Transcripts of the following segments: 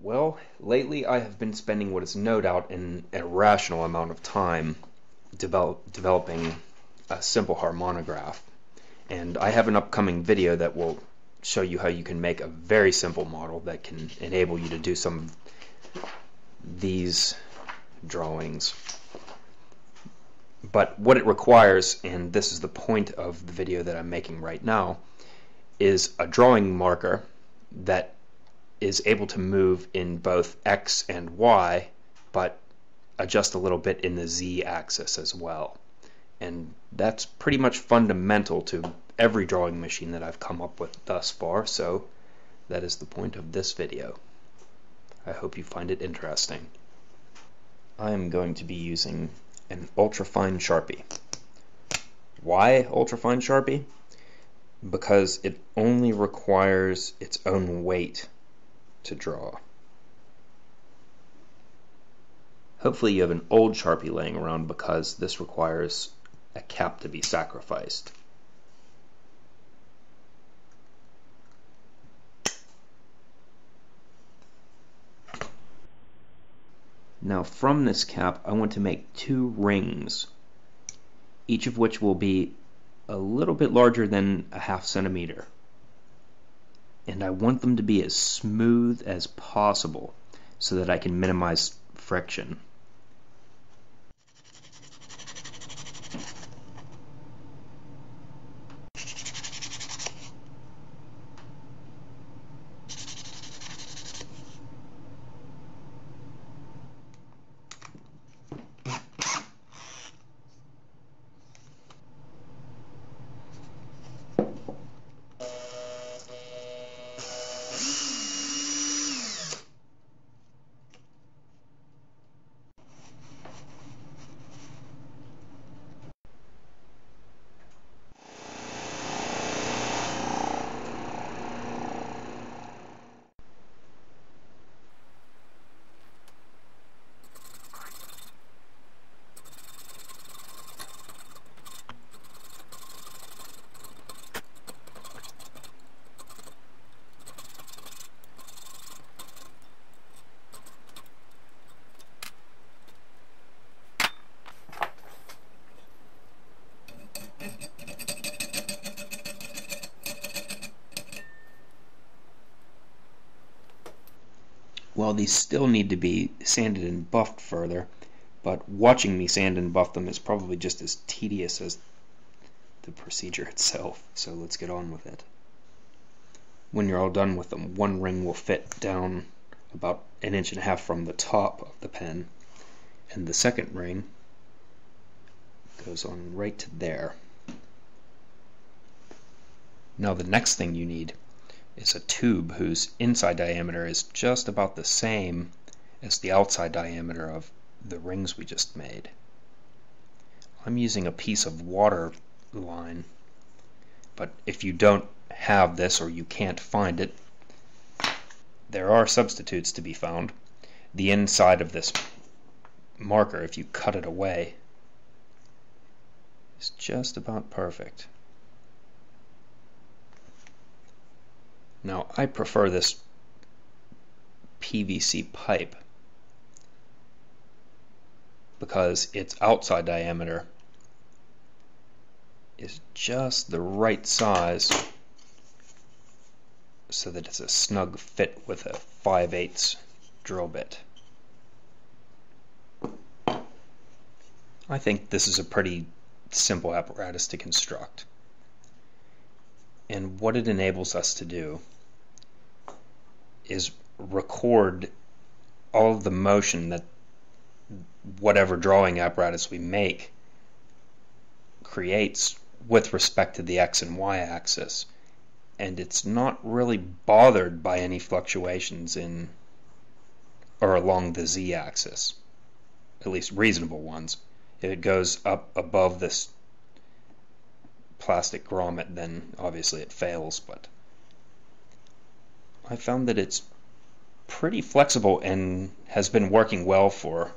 Well, lately I have been spending what is no doubt an irrational amount of time developing a simple harmonograph. And I have an upcoming video that will show you how you can make a very simple model that can enable you to do some of these drawings. But what it requires, and this is the point of the video that I'm making right now, is a drawing marker that is able to move in both X and Y, but adjust a little bit in the Z axis as well. And that's pretty much fundamental to every drawing machine that I've come up with thus far, so that is the point of this video. I hope you find it interesting. I am going to be using an ultrafine Sharpie. Why ultrafine Sharpie? Because it only requires its own weight to draw. Hopefully you have an old Sharpie laying around, because this requires a cap to be sacrificed. Now from this cap I want to make two rings, each of which will be a little bit larger than a ½ centimeter. And I want them to be as smooth as possible so that I can minimize friction. Well, these still need to be sanded and buffed further, but watching me sand and buff them is probably just as tedious as the procedure itself, so let's get on with it. When you're all done with them, one ring will fit down about 1.5 inches from the top of the pen, and the second ring goes on right to there. Now the next thing you need is a tube whose inside diameter is just about the same as the outside diameter of the rings we just made. I'm using a piece of water line, but if you don't have this or you can't find it, there are substitutes to be found. The inside of this marker, if you cut it away, is just about perfect. Now I prefer this PVC pipe because its outside diameter is just the right size so that it's a snug fit with a 5/8 drill bit. I think this is a pretty simple apparatus to construct, and what it enables us to do is record all of the motion that whatever drawing apparatus we make creates with respect to the X and Y axis, and it's not really bothered by any fluctuations in or along the Z axis, at least reasonable ones. If it goes up above this plastic grommet, then obviously it fails, but I found that it's pretty flexible and has been working well for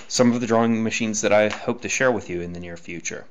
some of the drawing machines that I hope to share with you in the near future.